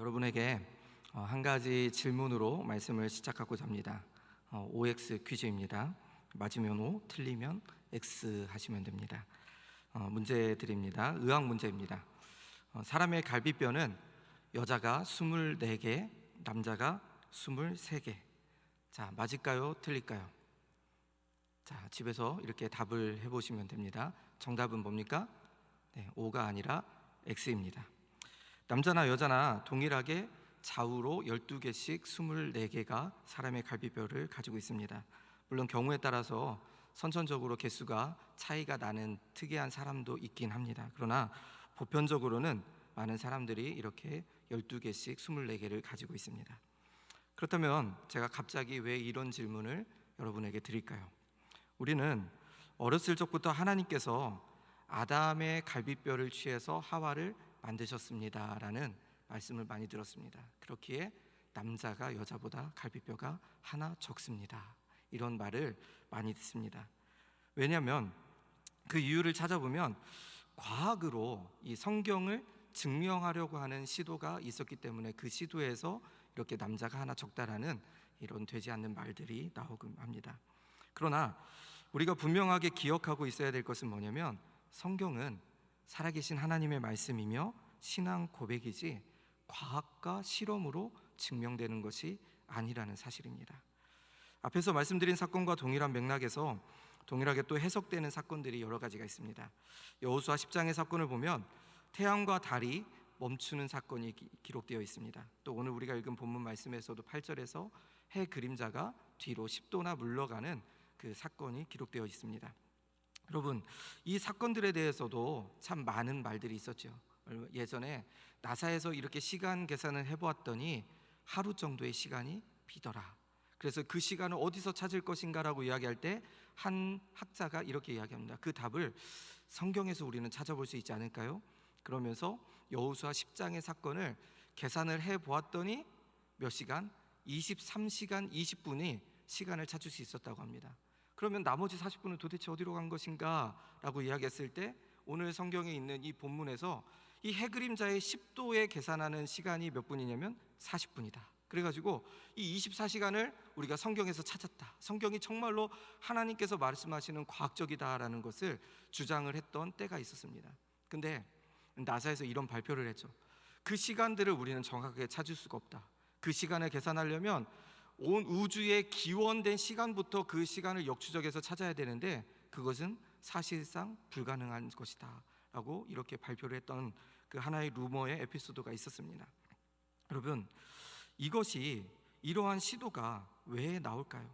여러분에게 한 가지 질문으로 말씀을 시작하고자 합니다. OX 퀴즈입니다. 맞으면 O, 틀리면 X 하시면 됩니다. 문제 드립니다. 의학 문제입니다. 사람의 갈비뼈는 여자가 24개, 남자가 23개. 자, 맞을까요? 틀릴까요? 자, 집에서 이렇게 답을 해보시면 됩니다. 정답은 뭡니까? 네, O가 아니라 X입니다. 남자나 여자나 동일하게 좌우로 12개씩 24개가 사람의 갈비뼈를 가지고 있습니다. 물론 경우에 따라서 선천적으로 개수가 차이가 나는 특이한 사람도 있긴 합니다. 그러나 보편적으로는 많은 사람들이 이렇게 12개씩 24개를 가지고 있습니다. 그렇다면 제가 갑자기 왜 이런 질문을 여러분에게 드릴까요? 우리는 어렸을 적부터 하나님께서 아담의 갈비뼈를 취해서 하와를 만드셨습니다 라는 말씀을 많이 들었습니다. 그렇기에 남자가 여자보다 갈비뼈가 하나 적습니다, 이런 말을 많이 듣습니다. 왜냐하면 그 이유를 찾아보면 과학으로 이 성경을 증명하려고 하는 시도가 있었기 때문에 그 시도에서 이렇게 남자가 하나 적다라는 이런 되지 않는 말들이 나오곤 합니다. 그러나 우리가 분명하게 기억하고 있어야 될 것은 뭐냐면, 성경은 살아계신 하나님의 말씀이며 신앙 고백이지 과학과 실험으로 증명되는 것이 아니라는 사실입니다. 앞에서 말씀드린 사건과 동일한 맥락에서 동일하게 또 해석되는 사건들이 여러 가지가 있습니다. 여호수아 10장의 사건을 보면 태양과 달이 멈추는 사건이 기록되어 있습니다. 또 오늘 우리가 읽은 본문 말씀에서도 8절에서 해 그림자가 뒤로 10도나 물러가는 그 사건이 기록되어 있습니다. 여러분, 이 사건들에 대해서도 참 많은 말들이 있었죠. 예전에 나사에서 이렇게 시간 계산을 해보았더니 하루 정도의 시간이 비더라. 그래서 그 시간을 어디서 찾을 것인가라고 이야기할 때 한 학자가 이렇게 이야기합니다. 그 답을 성경에서 우리는 찾아볼 수 있지 않을까요? 그러면서 여호수아 10장의 사건을 계산을 해보았더니 몇 시간? 23시간 20분이 시간을 찾을 수 있었다고 합니다. 그러면 나머지 40분은 도대체 어디로 간 것인가? 라고 이야기했을 때 오늘 성경에 있는 이 본문에서 이 해그림자의 10도에 계산하는 시간이 몇 분이냐면 40분이다. 그래가지고 이 24시간을 우리가 성경에서 찾았다, 성경이 정말로 하나님께서 말씀하시는 과학적이다라는 것을 주장을 했던 때가 있었습니다. 근데 나사에서 이런 발표를 했죠. 그 시간들을 우리는 정확하게 찾을 수가 없다. 그 시간을 계산하려면 온 우주의 기원된 시간부터 그 시간을 역추적해서 찾아야 되는데 그것은 사실상 불가능한 것이다 라고 이렇게 발표를 했던 그 하나의 루머의 에피소드가 있었습니다. 여러분, 이것이 이러한 시도가 왜 나올까요?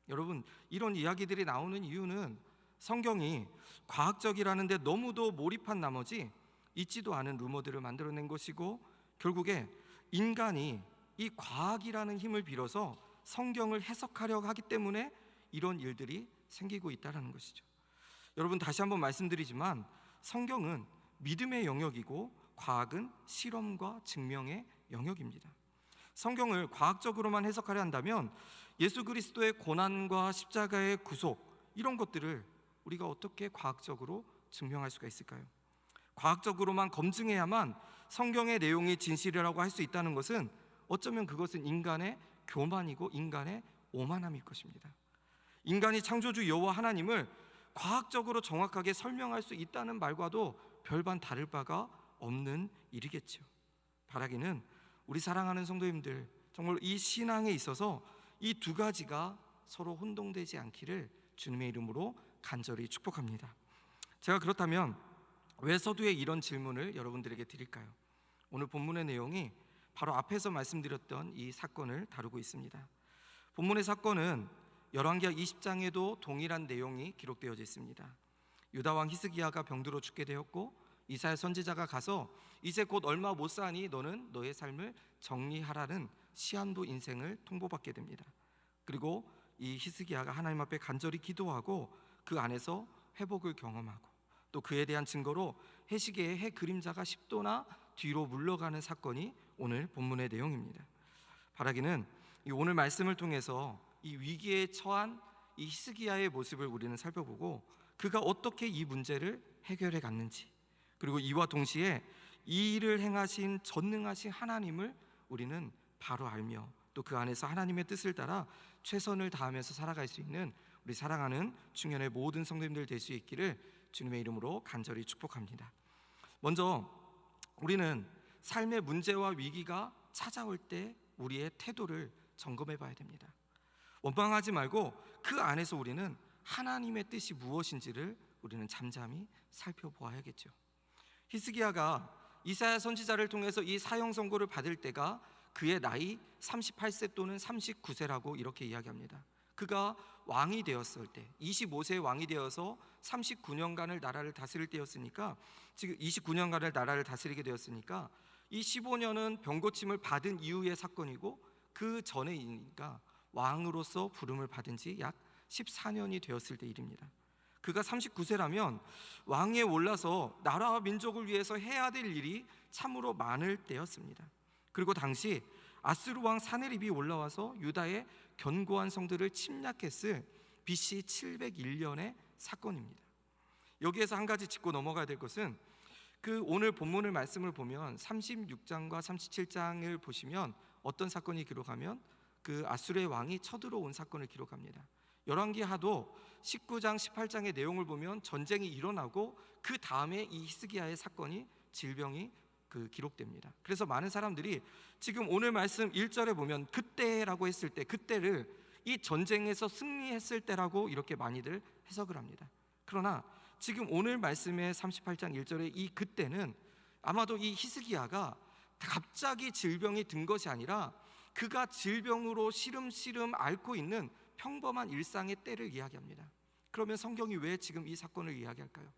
여러분, 이런 이야기들이 나오는 이유는 성경이 과학적이라는데 너무도 몰입한 나머지 있지도 않은 루머들을 만들어낸 것이고, 결국에 인간이 이 과학이라는 힘을 빌어서 성경을 해석하려고 하기 때문에 이런 일들이 생기고 있다는 것이죠. 여러분, 다시 한번 말씀드리지만 성경은 믿음의 영역이고 과학은 실험과 증명의 영역입니다. 성경을 과학적으로만 해석하려 한다면 예수 그리스도의 고난과 십자가의 구속, 이런 것들을 우리가 어떻게 과학적으로 증명할 수가 있을까요? 과학적으로만 검증해야만 성경의 내용이 진실이라고 할 수 있다는 것은 어쩌면 그것은 인간의 교만이고 인간의 오만함일 것입니다. 인간이 창조주 여호와 하나님을 과학적으로 정확하게 설명할 수 있다는 말과도 별반 다를 바가 없는 일이겠죠. 바라기는 우리 사랑하는 성도님들, 정말 이 신앙에 있어서 이 두 가지가 서로 혼동되지 않기를 주님의 이름으로 간절히 축복합니다. 제가 그렇다면 왜 서두에 이런 질문을 여러분들에게 드릴까요? 오늘 본문의 내용이 바로 앞에서 말씀드렸던 이 사건을 다루고 있습니다. 본문의 사건은 열왕기하 20장에도 동일한 내용이 기록되어져 있습니다. 유다왕 히스기야가 병들어 죽게 되었고 이사야 선지자가 가서 이제 곧 얼마 못 사니 너는 너의 삶을 정리하라는 시한부 인생을 통보받게 됩니다. 그리고 이 히스기야가 하나님 앞에 간절히 기도하고 그 안에서 회복을 경험하고, 또 그에 대한 증거로 해시계의 해 그림자가 10도나 뒤로 물러가는 사건이 오늘 본문의 내용입니다. 바라기는 이 오늘 말씀을 통해서 이 위기에 처한 이 히스기야의 모습을 우리는 살펴보고 그가 어떻게 이 문제를 해결해 갔는지, 그리고 이와 동시에 이 일을 행하신 전능하신 하나님을 우리는 바로 알며 또 그 안에서 하나님의 뜻을 따라 최선을 다하면서 살아갈 수 있는 우리 사랑하는 중년의 모든 성도님들 될 수 있기를 주님의 이름으로 간절히 축복합니다. 먼저 우리는 삶의 문제와 위기가 찾아올 때 우리의 태도를 점검해 봐야 됩니다. 원망하지 말고 그 안에서 우리는 하나님의 뜻이 무엇인지를 우리는 잠잠히 살펴보아야겠죠. 히스기야가 이사야 선지자를 통해서 이 사형 선고를 받을 때가 그의 나이 38세 또는 39세라고 이렇게 이야기합니다. 그가 왕이 되었을 때 25세의 왕이 되어서 39년간을 나라를 다스릴 때였으니까, 지금 29년간을 나라를 다스리게 되었으니까 이 15년은 병고침을 받은 이후의 사건이고, 그 전에이니까 왕으로서 부름을 받은 지 약 14년이 되었을 때 일입니다. 그가 39세라면 왕위에 올라서 나라와 민족을 위해서 해야 될 일이 참으로 많을 때였습니다. 그리고 당시 아수르 왕 사네립이 올라와서 유다의 견고한 성들을 침략했을 BC 701년의 사건입니다. 여기에서 한 가지 짚고 넘어가야 될 것은, 그 오늘 본문을 말씀을 보면 36장과 37장을 보시면 어떤 사건이 기록하면 그 아수르의 왕이 쳐들어온 사건을 기록합니다. 열왕기하도 19장 18장의 내용을 보면 전쟁이 일어나고 그 다음에 이 히스기야의 사건이, 질병이 기록됩니다. 그래서 많은 사람들이 지금 오늘 말씀 1절에 보면 그때라고 했을 때, 그때를 이 전쟁에서 승리했을 때라고 이렇게 많이들 해석을 합니다. 그러나 지금 오늘 말씀의 38장 1절의 이 그때는 아마도 이 히스기야가 갑자기 질병이 든 것이 아니라 그가 질병으로 시름시름 앓고 있는 평범한 일상의 때를 이야기합니다. 그러면 성경이 왜 지금 이 사건을 이야기할까요?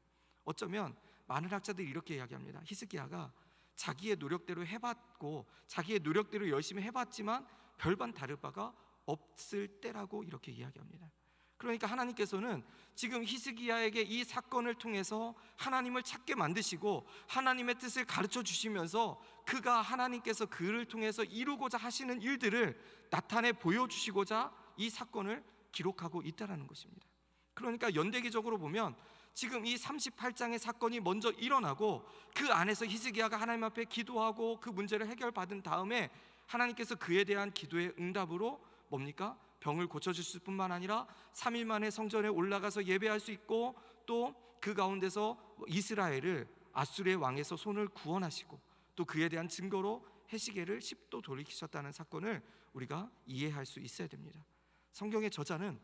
어쩌면 많은 학자들이 이렇게 이야기합니다. 히스기야가 자기의 노력대로 해봤고 자기의 노력대로 열심히 해봤지만 별반 다를 바가 없을 때라고 이렇게 이야기합니다. 그러니까 하나님께서는 지금 히스기야에게 이 사건을 통해서 하나님을 찾게 만드시고 하나님의 뜻을 가르쳐 주시면서 그가 하나님께서 그를 통해서 이루고자 하시는 일들을 나타내 보여주시고자 이 사건을 기록하고 있다는 것입니다. 그러니까 연대기적으로 보면 지금 이 38장의 사건이 먼저 일어나고 그 안에서 히스기야가 하나님 앞에 기도하고 그 문제를 해결받은 다음에 하나님께서 그에 대한 기도의 응답으로 뭡니까? 병을 고쳐주실 뿐만 아니라 3일 만에 성전에 올라가서 예배할 수 있고, 또 그 가운데서 이스라엘을 아수르의 왕에서 손을 구원하시고, 또 그에 대한 증거로 해시계를 10도 돌이키셨다는 사건을 우리가 이해할 수 있어야 됩니다. 성경의 저자는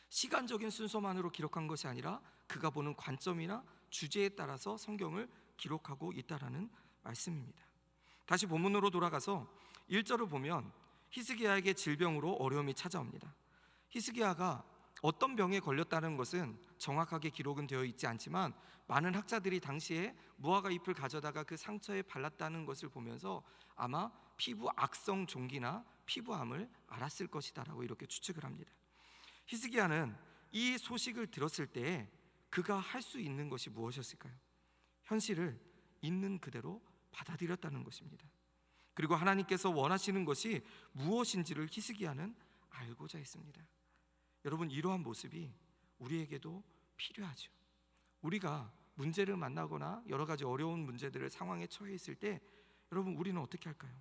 시간적인 순서만으로 기록한 것이 아니라 그가 보는 관점이나 주제에 따라서 성경을 기록하고 있다라는 말씀입니다. 다시 본문으로 돌아가서 1절을 보면 히스기야에게 질병으로 어려움이 찾아옵니다. 히스기야가 어떤 병에 걸렸다는 것은 정확하게 기록은 되어 있지 않지만 많은 학자들이 당시에 무화과 잎을 가져다가 그 상처에 발랐다는 것을 보면서 아마 피부 악성 종기나 피부암을 앓았을 것이다라고 이렇게 추측을 합니다. 히스기야는 이 소식을 들었을 때 그가 할 수 있는 것이 무엇이었을까요? 현실을 있는 그대로 받아들였다는 것입니다. 그리고 하나님께서 원하시는 것이 무엇인지를 히스기야는 알고자 했습니다. 여러분, 이러한 모습이 우리에게도 필요하죠. 우리가 문제를 만나거나 여러 가지 어려운 문제들을 상황에 처해 있을 때 여러분, 우리는 어떻게 할까요?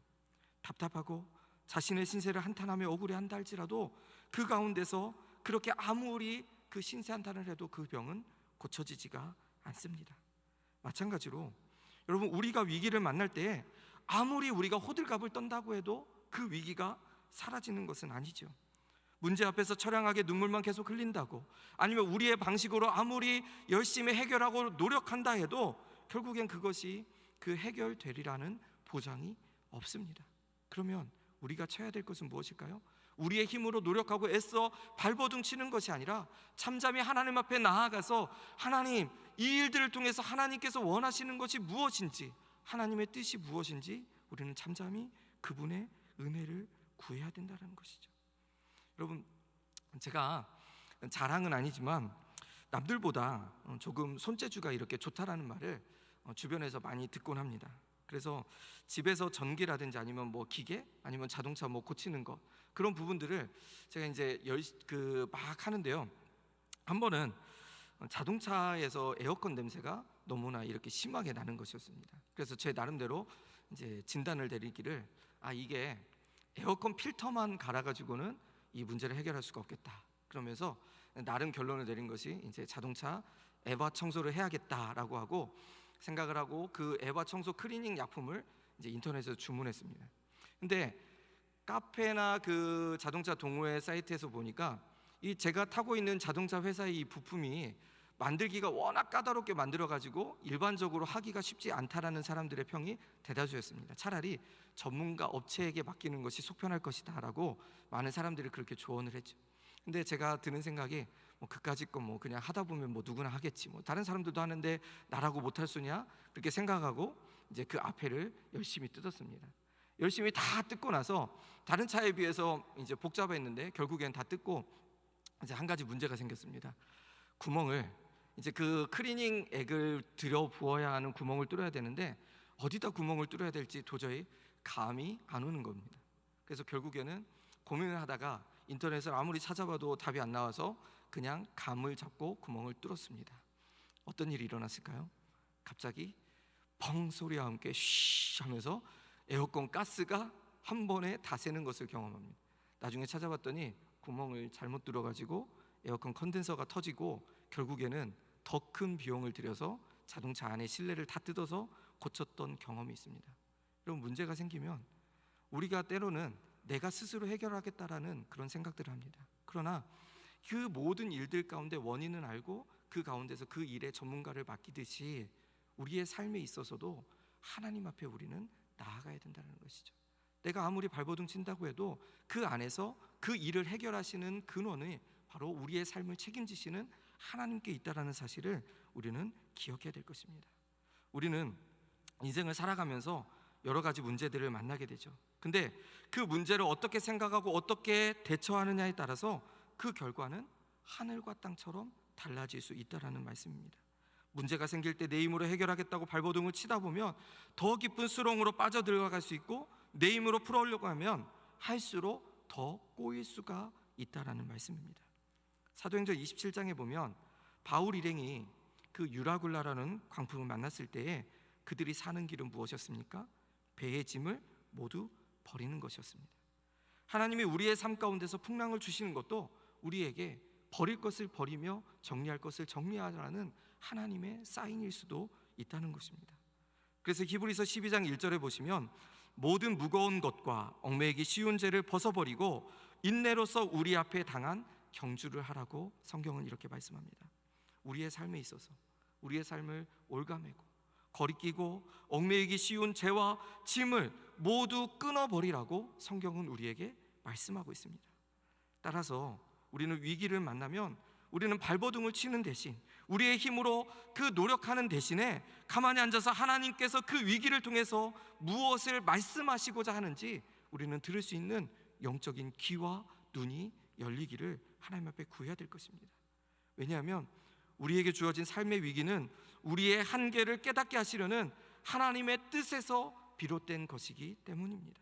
답답하고 자신의 신세를 한탄하며 억울해한다 할지라도 그 가운데서 그렇게 아무리 그 신세 한탄을 해도 그 병은 고쳐지지가 않습니다. 마찬가지로 여러분, 우리가 위기를 만날 때 아무리 우리가 호들갑을 떤다고 해도 그 위기가 사라지는 것은 아니죠. 문제 앞에서 처량하게 눈물만 계속 흘린다고, 아니면 우리의 방식으로 아무리 열심히 해결하고 노력한다 해도 결국엔 그것이 그 해결되리라는 보장이 없습니다. 그러면 우리가 쳐야 될 것은 무엇일까요? 우리의 힘으로 노력하고 애써 발버둥 치는 것이 아니라 잠잠히 하나님 앞에 나아가서 하나님, 이 일들을 통해서 하나님께서 원하시는 것이 무엇인지, 하나님의 뜻이 무엇인지 우리는 잠잠히 그분의 은혜를 구해야 된다는 것이죠. 여러분, 제가 자랑은 아니지만 남들보다 조금 손재주가 이렇게 좋다라는 말을 주변에서 많이 듣곤 합니다. 그래서 집에서 전기라든지 아니면 뭐 기계, 아니면 자동차 뭐 고치는 거, 그런 부분들을 제가 이제 막 하는데요. 한 번은 자동차에서 에어컨 냄새가 너무나 이렇게 심하게 나는 것이었습니다. 그래서 제 나름대로 이제 진단을 내리기를 이게 에어컨 필터만 갈아가지고는 이 문제를 해결할 수가 없겠다. 그러면서 나름 결론을 내린 것이 이제 자동차 에바 청소를 해야겠다라고 하고 생각을 하고 그 에바 청소 클리닝 약품을 이제 인터넷에서 주문했습니다. 근데 카페나 그 자동차 동호회 사이트에서 보니까 이 제가 타고 있는 자동차 회사의 이 부품이 만들기가 워낙 까다롭게 만들어가지고 일반적으로 하기가 쉽지 않다라는 사람들의 평이 대다수였습니다. 차라리 전문가 업체에게 맡기는 것이 속편할 것이다 라고 많은 사람들이 그렇게 조언을 했죠. 근데 제가 드는 생각이 그까짓 거 그냥 하다 보면 누구나 하겠지, 다른 사람들도 하는데 나라고 못할 수냐, 그렇게 생각하고 이제 그 앞에를 열심히 뜯었습니다. 열심히 다 뜯고 나서 다른 차에 비해서 이제 복잡했는데 결국엔 다 뜯고 이제 한 가지 문제가 생겼습니다. 구멍을 이제 그 클리닝 액을 들여 부어야 하는 구멍을 뚫어야 되는데 어디다 구멍을 뚫어야 될지 도저히 감이 안 오는 겁니다. 그래서 결국에는 고민을 하다가 인터넷을 아무리 찾아봐도 답이 안 나와서 그냥 감을 잡고 구멍을 뚫었습니다. 어떤 일이 일어났을까요? 갑자기 펑 소리와 함께 쉬 하면서 에어컨 가스가 한 번에 다 새는 것을 경험합니다. 나중에 찾아봤더니 구멍을 잘못 뚫어가지고 에어컨 컨덴서가 터지고 결국에는 더 큰 비용을 들여서 자동차 안에 실내를 다 뜯어서 고쳤던 경험이 있습니다. 여러분, 문제가 생기면 우리가 때로는 내가 스스로 해결하겠다라는 그런 생각들을 합니다. 그러나 그 모든 일들 가운데 원인은 알고 그 가운데서 그 일의 전문가를 맡기듯이 우리의 삶에 있어서도 하나님 앞에 우리는 나아가야 된다는 것이죠. 내가 아무리 발버둥 친다고 해도 그 안에서 그 일을 해결하시는 근원이 바로 우리의 삶을 책임지시는 하나님께 있다라는 사실을 우리는 기억해야 될 것입니다. 우리는 인생을 살아가면서 여러 가지 문제들을 만나게 되죠. 근데 그 문제를 어떻게 생각하고 어떻게 대처하느냐에 따라서 그 결과는 하늘과 땅처럼 달라질 수 있다라는 말씀입니다. 문제가 생길 때 내 힘으로 해결하겠다고 발버둥을 치다 보면 더 깊은 수렁으로 빠져들어갈 수 있고, 내 힘으로 풀어오려고 하면 할수록 더 꼬일 수가 있다라는 말씀입니다. 사도행전 27장에 보면 바울 일행이 그 유라굴라라는 광풍을 만났을 때에 그들이 사는 길은 무엇이었습니까? 배의 짐을 모두 버리는 것이었습니다. 하나님이 우리의 삶 가운데서 풍랑을 주시는 것도 우리에게 버릴 것을 버리며 정리할 것을 정리하라는 하나님의 사인일 수도 있다는 것입니다. 그래서 히브리서 12장 1절에 보시면 모든 무거운 것과 얽매이기 쉬운 죄를 벗어버리고 인내로서 우리 앞에 당한 경주를 하라고 성경은 이렇게 말씀합니다. 우리의 삶에 있어서 우리의 삶을 올가매고 거리끼고 얽매이기 쉬운 죄와 짐을 모두 끊어버리라고 성경은 우리에게 말씀하고 있습니다. 따라서 우리는 위기를 만나면 우리는 발버둥을 치는 대신 우리의 힘으로 그 노력하는 대신에 가만히 앉아서 하나님께서 그 위기를 통해서 무엇을 말씀하시고자 하는지 우리는 들을 수 있는 영적인 귀와 눈이 열리기를 하나님 앞에 구해야 될 것입니다. 왜냐하면 우리에게 주어진 삶의 위기는 우리의 한계를 깨닫게 하시려는 하나님의 뜻에서 비롯된 것이기 때문입니다.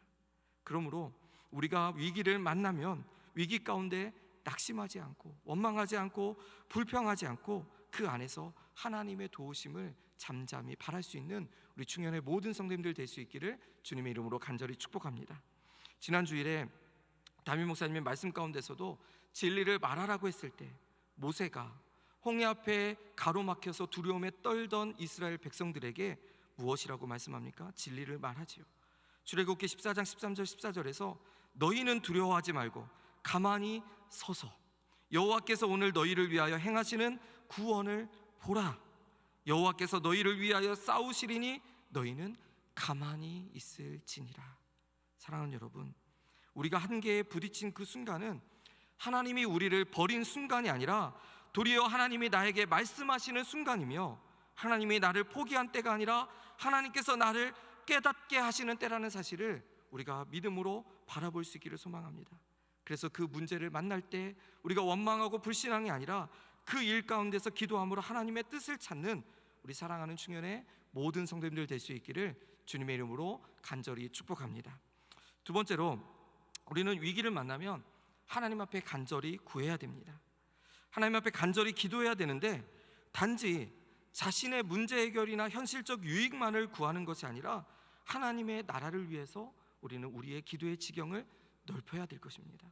그러므로 우리가 위기를 만나면 위기 가운데 낙심하지 않고 원망하지 않고 불평하지 않고 그 안에서 하나님의 도우심을 잠잠히 바랄 수 있는 우리 충현의 모든 성도님들 될 수 있기를 주님의 이름으로 간절히 축복합니다. 지난 주일에 담임 목사님의 말씀 가운데서도 진리를 말하라고 했을 때 모세가 홍해 앞에 가로막혀서 두려움에 떨던 이스라엘 백성들에게 무엇이라고 말씀합니까? 진리를 말하지요. 출애굽기 14장 13절 14절에서 너희는 두려워하지 말고 가만히 서서 여호와께서 오늘 너희를 위하여 행하시는 구원을 보라. 여호와께서 너희를 위하여 싸우시리니 너희는 가만히 있을지니라. 사랑하는 여러분, 우리가 한계에 부딪힌 그 순간은 하나님이 우리를 버린 순간이 아니라 도리어 하나님이 나에게 말씀하시는 순간이며, 하나님이 나를 포기한 때가 아니라 하나님께서 나를 깨닫게 하시는 때라는 사실을 우리가 믿음으로 바라볼 수 있기를 소망합니다. 그래서 그 문제를 만날 때 우리가 원망하고 불신앙이 아니라 그 일 가운데서 기도함으로 하나님의 뜻을 찾는 우리 사랑하는 충현의 모든 성도님들 될 수 있기를 주님의 이름으로 간절히 축복합니다. 두 번째로, 우리는 위기를 만나면 하나님 앞에 간절히 구해야 됩니다. 하나님 앞에 간절히 기도해야 되는데 단지 자신의 문제 해결이나 현실적 유익만을 구하는 것이 아니라 하나님의 나라를 위해서 우리는 우리의 기도의 지경을 넓혀야 될 것입니다.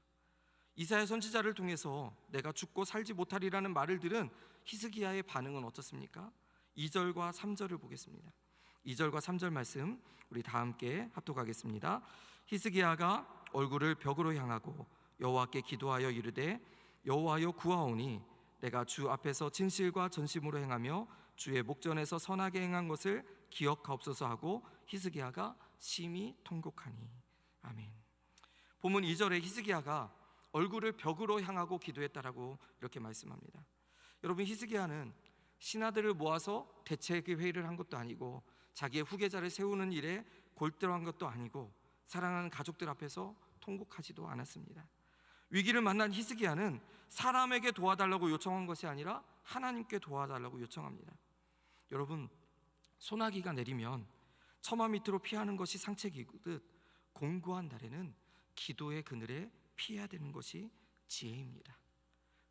이사야 선지자를 통해서 내가 죽고 살지 못하리라는 말을 들은 히스기야의 반응은 어떻습니까? 2절과 3절을 보겠습니다. 2절과 3절 말씀 우리 다 함께 합독하겠습니다. 히스기야가 얼굴을 벽으로 향하고 여호와께 기도하여 이르되 여호와여 구하오니 내가 주 앞에서 진실과 전심으로 행하며 주의 목전에서 선하게 행한 것을 기억하옵소서 하고 히스기야가 심히 통곡하니. 아멘. 본문 2절에 히스기야가 얼굴을 벽으로 향하고 기도했다라고 이렇게 말씀합니다. 여러분, 히스기야는 신하들을 모아서 대책 회의를 한 것도 아니고 자기의 후계자를 세우는 일에 골똘한 것도 아니고 사랑하는 가족들 앞에서 통곡하지도 않았습니다. 위기를 만난 히스기야는 사람에게 도와달라고 요청한 것이 아니라 하나님께 도와달라고 요청합니다. 여러분, 소나기가 내리면 처마 밑으로 피하는 것이 상책이듯 공고한 날에는 기도의 그늘에 피해야 되는 것이 지혜입니다.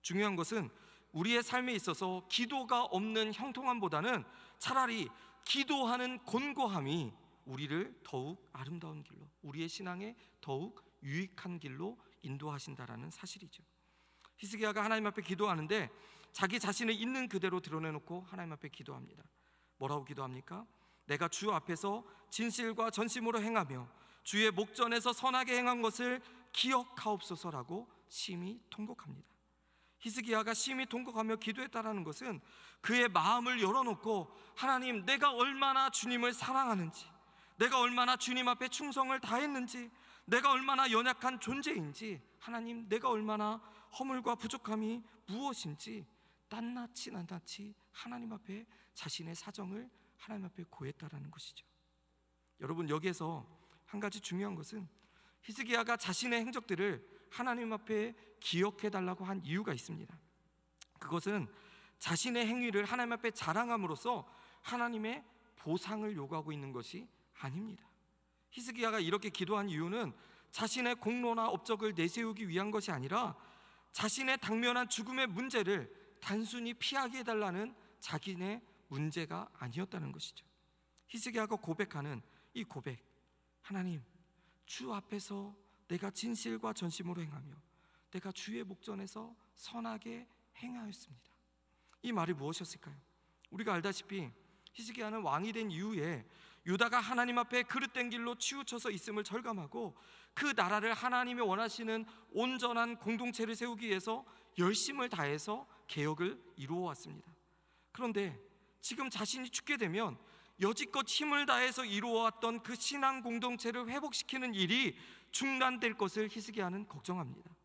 중요한 것은 우리의 삶에 있어서 기도가 없는 형통함보다는 차라리 기도하는 곤고함이 우리를 더욱 아름다운 길로, 우리의 신앙에 더욱 유익한 길로 인도하신다라는 사실이죠. 히스기야가 하나님 앞에 기도하는데 자기 자신을 있는 그대로 드러내놓고 하나님 앞에 기도합니다. 뭐라고 기도합니까? 내가 주 앞에서 진실과 전심으로 행하며 주의 목전에서 선하게 행한 것을 기억하옵소서라고 심히 통곡합니다. 히스기야가 심히 통곡하며 기도했다라는 것은 그의 마음을 열어놓고 하나님, 내가 얼마나 주님을 사랑하는지, 내가 얼마나 주님 앞에 충성을 다했는지, 내가 얼마나 연약한 존재인지, 하나님, 내가 얼마나 허물과 부족함이 무엇인지 낱낱이 하나님 앞에 자신의 사정을 하나님 앞에 고했다라는 것이죠. 여러분, 여기에서 한 가지 중요한 것은 히스기야가 자신의 행적들을 하나님 앞에 기억해달라고 한 이유가 있습니다. 그것은 자신의 행위를 하나님 앞에 자랑함으로써 하나님의 보상을 요구하고 있는 것이 아닙니다. 히스기야가 이렇게 기도한 이유는 자신의 공로나 업적을 내세우기 위한 것이 아니라 자신의 당면한 죽음의 문제를 단순히 피하게 해달라는 자기네 문제가 아니었다는 것이죠. 히스기야가 고백하는 이 고백, 하나님, 주 앞에서 내가 진실과 전심으로 행하며 내가 주의 목전에서 선하게 행하였습니다. 이 말이 무엇이었을까요? 우리가 알다시피 히스기야는 왕이 된 이후에 유다가 하나님 앞에 그릇된 길로 치우쳐서 있음을 절감하고 그 나라를 하나님이 원하시는 온전한 공동체를 세우기 위해서 열심을 다해서 개혁을 이루어 왔습니다. 그런데 지금 자신이 죽게 되면 여지껏 힘을 다해서 이루어왔던 그 신앙 공동체를 회복시키는 일이 중단될 것을 히스기야는 걱정합니다.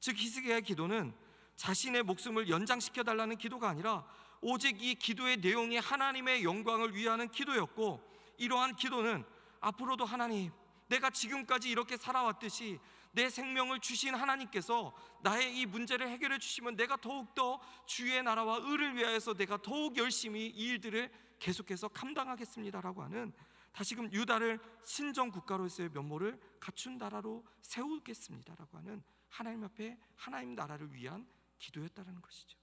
즉 히스기야의 기도는 자신의 목숨을 연장시켜달라는 기도가 아니라 오직 이 기도의 내용이 하나님의 영광을 위하는 기도였고, 이러한 기도는 앞으로도 하나님, 내가 지금까지 이렇게 살아왔듯이 내 생명을 주신 하나님께서 나의 이 문제를 해결해 주시면 내가 더욱더 주의 나라와 의를 위하여서 내가 더욱 열심히 이 일들을 계속해서 감당하겠습니다라고 하는, 다시금 유다를 신정국가로서의 면모를 갖춘 나라로 세우겠습니다라고 하는 하나님 앞에 하나님 나라를 위한 기도였다는 것이죠.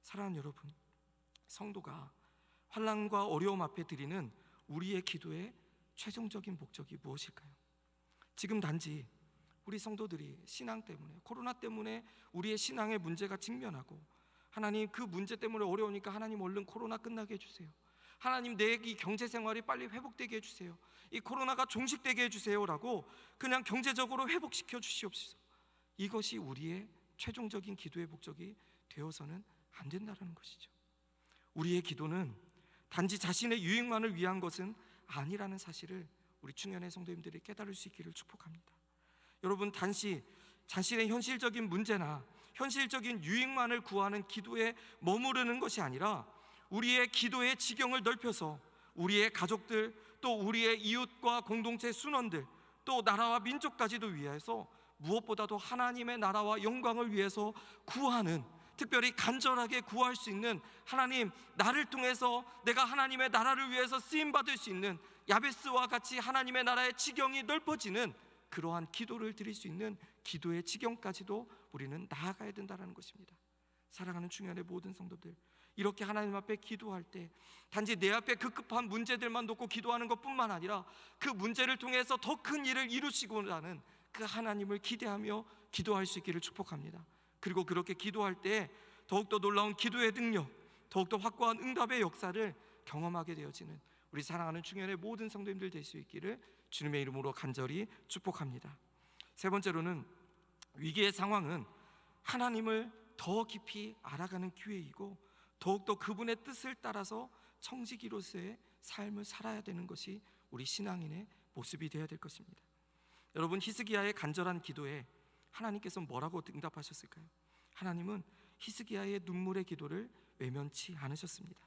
사랑하는 여러분, 성도가 환난과 어려움 앞에 드리는 우리의 기도의 최종적인 목적이 무엇일까요? 지금 단지 우리 성도들이 신앙 때문에, 코로나 때문에 우리의 신앙의 문제가 직면하고, 하나님, 그 문제 때문에 어려우니까 하나님 얼른 코로나 끝나게 해주세요. 하나님, 내 이 경제 생활이 빨리 회복되게 해주세요. 이 코로나가 종식되게 해주세요라고 그냥 경제적으로 회복시켜 주시옵소서. 이것이 우리의 최종적인 기도의 목적이 되어서는 안 된다는 것이죠. 우리의 기도는 단지 자신의 유익만을 위한 것은 아니라는 사실을 우리 충현의 성도님들이 깨달을 수 있기를 축복합니다. 여러분, 단지 자신의 현실적인 문제나 현실적인 유익만을 구하는 기도에 머무르는 것이 아니라 우리의 기도의 지경을 넓혀서 우리의 가족들, 또 우리의 이웃과 공동체 순원들, 또 나라와 민족까지도 위해서 무엇보다도 하나님의 나라와 영광을 위해서 구하는, 특별히 간절하게 구할 수 있는, 하나님, 나를 통해서 내가 하나님의 나라를 위해서 쓰임받을 수 있는 야베스와 같이 하나님의 나라의 지경이 넓어지는 그러한 기도를 드릴 수 있는 기도의 지경까지도 우리는 나아가야 된다는 것입니다. 사랑하는 충현의 모든 성도들, 이렇게 하나님 앞에 기도할 때 단지 내 앞에 급급한 문제들만 놓고 기도하는 것뿐만 아니라 그 문제를 통해서 더 큰 일을 이루시고자 하는 그 하나님을 기대하며 기도할 수 있기를 축복합니다. 그리고 그렇게 기도할 때 더욱더 놀라운 기도의 능력, 더욱더 확고한 응답의 역사를 경험하게 되어지는 우리 사랑하는 충현의 모든 성도님들 될 수 있기를 주님의 이름으로 간절히 축복합니다. 세 번째로는 위기의 상황은 하나님을 더 깊이 알아가는 기회이고 더욱더 그분의 뜻을 따라서 청지기로서의 삶을 살아야 되는 것이 우리 신앙인의 모습이 되어야 될 것입니다. 여러분, 히스기야의 간절한 기도에 하나님께서 뭐라고 응답하셨을까요? 하나님은 히스기야의 눈물의 기도를 외면치 않으셨습니다.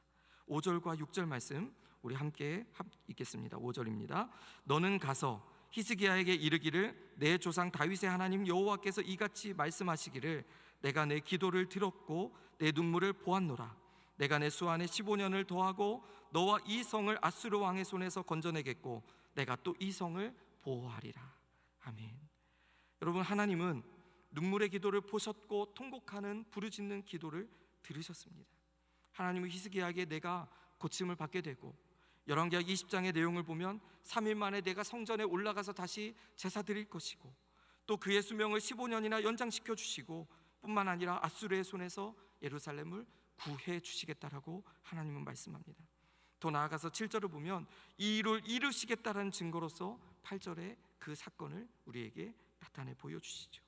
5절과 6절 말씀 우리 함께 읽겠습니다. 5절입니다. 너는 가서 히스기야에게 이르기를 내 조상 다윗의 하나님 여호와께서 이같이 말씀하시기를 내가 내 기도를 들었고 내 눈물을 보았노라. 내가 내 수완에 15년을 더하고 너와 이 성을 아수르 왕의 손에서 건져내겠고 내가 또 이 성을 보호하리라. 아멘. 여러분, 하나님은 눈물의 기도를 보셨고 통곡하는 부르짖는 기도를 들으셨습니다. 하나님은 히스기야에게 내가 고침을 받게 되고 열왕기하 20장의 내용을 보면 3일 만에 내가 성전에 올라가서 다시 제사 드릴 것이고 또 그의 수명을 15년이나 연장시켜 주시고 뿐만 아니라 아수르의 손에서 예루살렘을 구해 주시겠다라고 하나님은 말씀합니다. 더 나아가서 7절을 보면 이 일을 이루시겠다라는 증거로서 8절에 그 사건을 우리에게 나타내 보여주시죠.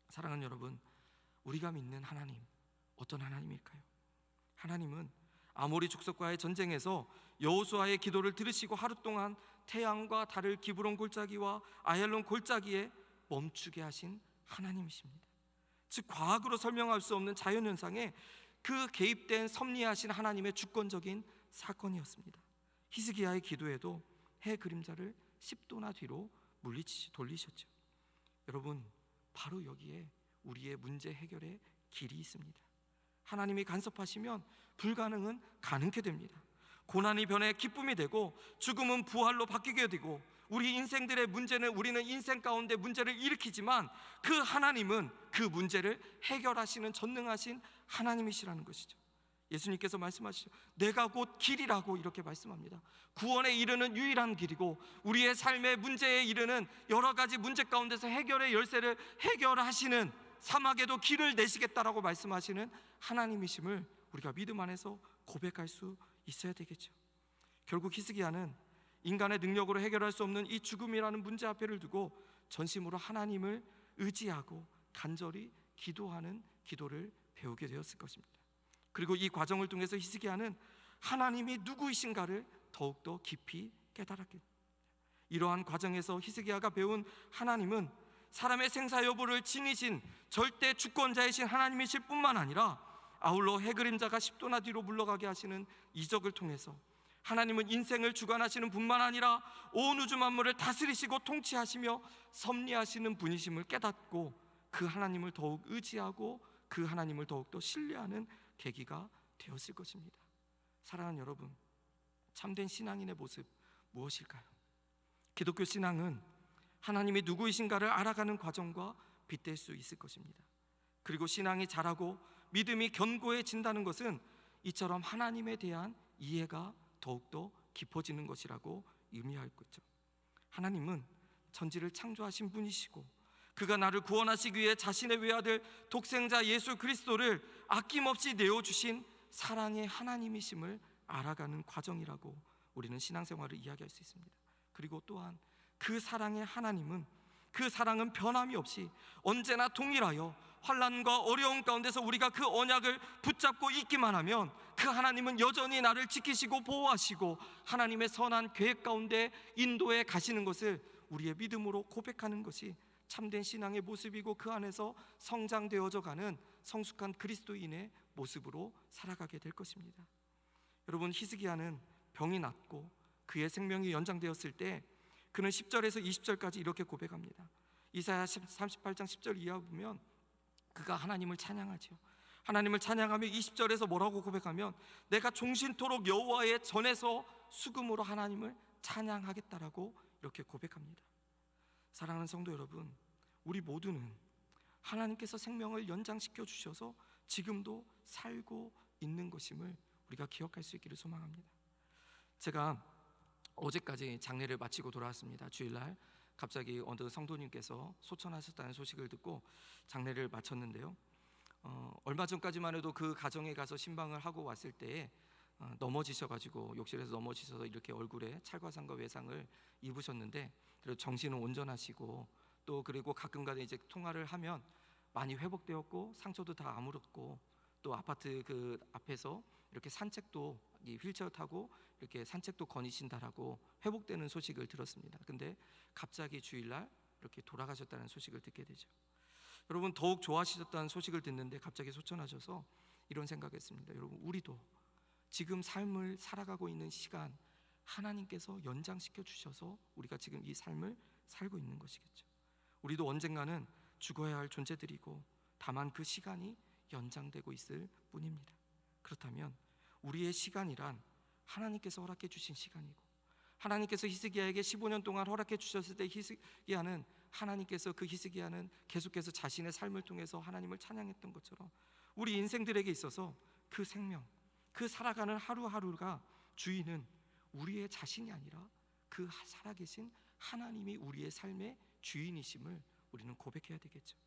사랑하는 여러분, 우리가 믿는 하나님 어떤 하나님일까요? 하나님은 아모리 족속과의 전쟁에서 여호수아의 기도를 들으시고 하루 동안 태양과 달을 기브론 골짜기와 아얄론 골짜기에 멈추게 하신 하나님이십니다. 즉 과학으로 설명할 수 없는 자연현상에 그 개입된 섭리하신 하나님의 주권적인 사건이었습니다. 히스기야의 기도에도 해 그림자를 10도나 뒤로 돌리셨죠. 여러분, 바로 여기에 우리의 문제 해결의 길이 있습니다. 하나님이 간섭하시면 불가능은 가능케 됩니다. 고난이 변해 기쁨이 되고 죽음은 부활로 바뀌게 되고 우리 인생들의 문제는 우리는 인생 가운데 문제를 일으키지만 그 하나님은 그 문제를 해결하시는 전능하신 하나님이시라는 것이죠. 예수님께서 말씀하시죠. 내가 곧 길이라고 이렇게 말씀합니다. 구원에 이르는 유일한 길이고 우리의 삶의 문제에 이르는 여러 가지 문제 가운데서 해결의 열쇠를 해결하시는 사막에도 길을 내시겠다라고 말씀하시는 하나님이심을 우리가 믿음 안에서 고백할 수 있어야 되겠죠. 결국 히스기야는 인간의 능력으로 해결할 수 없는 이 죽음이라는 문제 앞에를 두고 전심으로 하나님을 의지하고 간절히 기도하는 기도를 배우게 되었을 것입니다. 그리고 이 과정을 통해서 히스기야는 하나님이 누구이신가를 더욱더 깊이 깨달았게 됩니다. 이러한 과정에서 히스기야가 배운 하나님은 사람의 생사 여부를 지니신 절대 주권자이신 하나님이실 뿐만 아니라 아울러 해그림자가 10도나 뒤로 물러가게 하시는 이적을 통해서 하나님은 인생을 주관하시는 분만 아니라 온 우주 만물을 다스리시고 통치하시며 섭리하시는 분이심을 깨닫고 그 하나님을 더욱 의지하고 그 하나님을 더욱더 신뢰하는 계기가 되었을 것입니다. 사랑하는 여러분, 참된 신앙인의 모습 무엇일까요? 기독교 신앙은 하나님이 누구이신가를 알아가는 과정과 빗댈 수 있을 것입니다. 그리고 신앙이 자라고 믿음이 견고해진다는 것은 이처럼 하나님에 대한 이해가 더욱더 깊어지는 것이라고 의미할 거죠. 하나님은 천지를 창조하신 분이시고 그가 나를 구원하시기 위해 자신의 외아들 독생자 예수 그리스도를 아낌없이 내어주신 사랑의 하나님이심을 알아가는 과정이라고 우리는 신앙생활을 이야기할 수 있습니다. 그리고 또한 그 사랑의 하나님은 그 사랑은 변함이 없이 언제나 동일하여 환난과 어려움 가운데서 우리가 그 언약을 붙잡고 있기만 하면 그 하나님은 여전히 나를 지키시고 보호하시고 하나님의 선한 계획 가운데 인도해 가시는 것을 우리의 믿음으로 고백하는 것이 참된 신앙의 모습이고 그 안에서 성장되어져 가는 성숙한 그리스도인의 모습으로 살아가게 될 것입니다. 여러분, 히스기야는 병이 낫고 그의 생명이 연장되었을 때 그는 10절에서 20절까지 이렇게 고백합니다. 이사야 38장 10절 이하 보면 그가 하나님을 찬양하죠. 하나님을 찬양하며 20절에서 뭐라고 고백하면 내가 종신토록 여호와의 전에서 수금으로 하나님을 찬양하겠다라고 이렇게 고백합니다. 사랑하는 성도 여러분, 우리 모두는 하나님께서 생명을 연장시켜 주셔서 지금도 살고 있는 것임을 우리가 기억할 수 있기를 소망합니다. 제가 어제까지 장례를 마치고 돌아왔습니다. 주일날 갑자기 어느 성도님께서 소천하셨다는 소식을 듣고 장례를 마쳤는데요, 얼마 전까지만 해도 그 가정에 가서 신방을 하고 왔을 때에 넘어지셔가지고 욕실에서 넘어지셔서 이렇게 얼굴에 찰과상과 외상을 입으셨는데, 그리고 정신은 온전하시고 또 그리고 가끔가다 이제 통화를 하면 많이 회복되었고 상처도 다 아물었고, 또 아파트 그 앞에서 이렇게 산책도 휠체어 타고 이렇게 산책도 거니신다라고 회복되는 소식을 들었습니다. 근데 갑자기 주일날 이렇게 돌아가셨다는 소식을 듣게 되죠. 여러분, 더욱 좋아하셨다는 소식을 듣는데 갑자기 소천하셔서 이런 생각했습니다. 여러분, 우리도 지금 삶을 살아가고 있는 시간 하나님께서 연장시켜 주셔서 우리가 지금 이 삶을 살고 있는 것이겠죠. 우리도 언젠가는 죽어야 할 존재들이고 다만 그 시간이 연장되고 있을 뿐입니다. 그렇다면 우리의 시간이란 하나님께서 허락해 주신 시간이고, 하나님께서 히스기야에게 15년 동안 허락해 주셨을 때 히스기야는 하나님께서 그 히스기야는 계속해서 자신의 삶을 통해서 하나님을 찬양했던 것처럼 우리 인생들에게 있어서 그 생명, 그 살아가는 하루하루가 주인은 우리의 자신이 아니라 그 살아계신 하나님이 우리의 삶의 주인이심을 우리는 고백해야 되겠죠.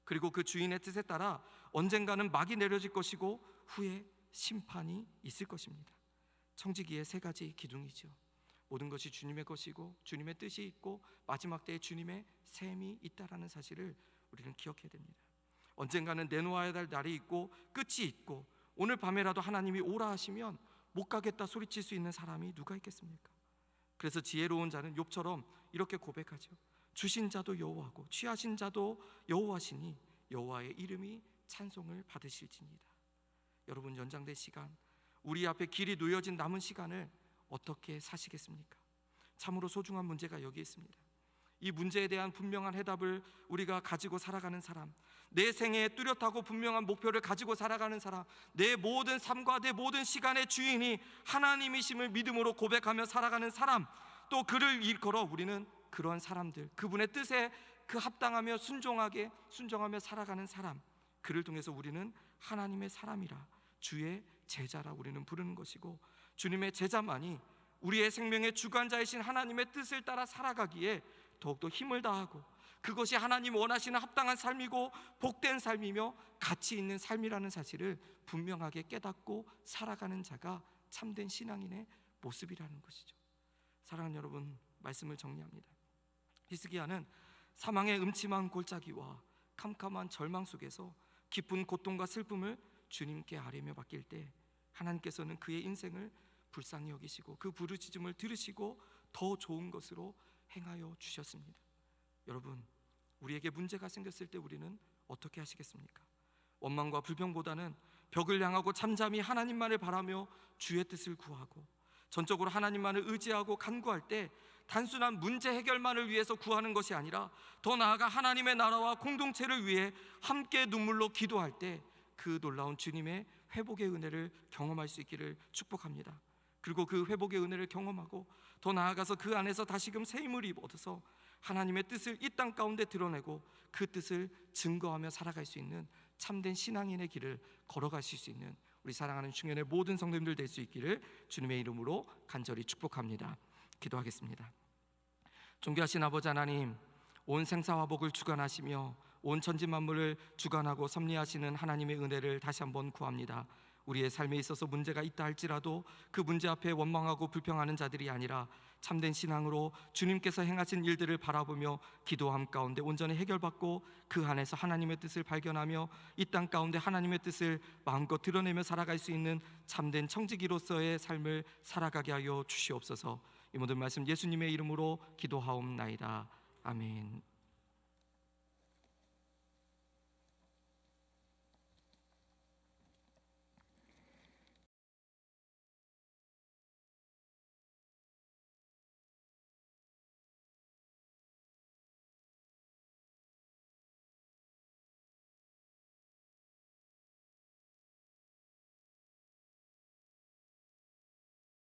그리고 그 주인의 뜻에 따라 언젠가는 막이 내려질 것이고 후에 심판이 있을 것입니다. 청지기의 세 가지 기둥이죠. 모든 것이 주님의 것이고 주님의 뜻이 있고 마지막 때에 주님의 셈이 있다라는 사실을 우리는 기억해야 됩니다. 언젠가는 내놓아야 할 날이 있고 끝이 있고, 오늘 밤에라도 하나님이 오라 하시면 못 가겠다 소리칠 수 있는 사람이 누가 있겠습니까? 그래서 지혜로운 자는 욥처럼 이렇게 고백하죠. 주신 자도 여호와고 취하신 자도 여호와시니 여호와의 이름이 찬송을 받으실지니이다. 여러분, 연장된 시간, 우리 앞에 길이 놓여진 남은 시간을 어떻게 사시겠습니까? 참으로 소중한 문제가 여기 있습니다. 이 문제에 대한 분명한 해답을 우리가 가지고 살아가는 사람, 내 생애에 뚜렷하고 분명한 목표를 가지고 살아가는 사람, 내 모든 삶과 내 모든 시간의 주인이 하나님이심을 믿음으로 고백하며 살아가는 사람, 또 그를 일컬어 우리는 그런 사람들, 그분의 뜻에 그 합당하며 순종하며 살아가는 사람, 그를 통해서 우리는 하나님의 사람이라, 주의 제자라 우리는 부르는 것이고, 주님의 제자만이 우리의 생명의 주관자이신 하나님의 뜻을 따라 살아가기에 더욱더 힘을 다하고, 그것이 하나님 원하시는 합당한 삶이고 복된 삶이며 가치 있는 삶이라는 사실을 분명하게 깨닫고 살아가는 자가 참된 신앙인의 모습이라는 것이죠. 사랑하는 여러분, 말씀을 정리합니다. 히스기야는 사망의 음침한 골짜기와 캄캄한 절망 속에서 깊은 고통과 슬픔을 주님께 아뢰며 맡길 때 하나님께서는 그의 인생을 불쌍히 여기시고 그 부르짖음을 들으시고 더 좋은 것으로 행하여 주셨습니다. 여러분, 우리에게 문제가 생겼을 때 우리는 어떻게 하시겠습니까? 원망과 불평보다는 벽을 향하고 잠잠히 하나님만을 바라며 주의 뜻을 구하고 전적으로 하나님만을 의지하고 간구할 때 단순한 문제 해결만을 위해서 구하는 것이 아니라 더 나아가 하나님의 나라와 공동체를 위해 함께 눈물로 기도할 때 그 놀라운 주님의 회복의 은혜를 경험할 수 있기를 축복합니다. 그리고 그 회복의 은혜를 경험하고 더 나아가서 그 안에서 다시금 새 힘을 입어서 하나님의 뜻을 이 땅 가운데 드러내고 그 뜻을 증거하며 살아갈 수 있는 참된 신앙인의 길을 걸어가실 수 있는 우리 사랑하는 중년의 모든 성도님들 될 수 있기를 주님의 이름으로 간절히 축복합니다. 기도하겠습니다. 존귀하신 아버지 하나님, 온 생사화복을 주관하시며 온 천지 만물을 주관하고 섭리하시는 하나님의 은혜를 다시 한번 구합니다. 우리의 삶에 있어서 문제가 있다 할지라도 그 문제 앞에 원망하고 불평하는 자들이 아니라 참된 신앙으로 주님께서 행하신 일들을 바라보며 기도함 가운데 온전히 해결받고 그 안에서 하나님의 뜻을 발견하며 이 땅 가운데 하나님의 뜻을 마음껏 드러내며 살아갈 수 있는 참된 청지기로서의 삶을 살아가게 하여 주시옵소서. 이 모든 말씀 예수님의 이름으로 기도하옵나이다. 아멘.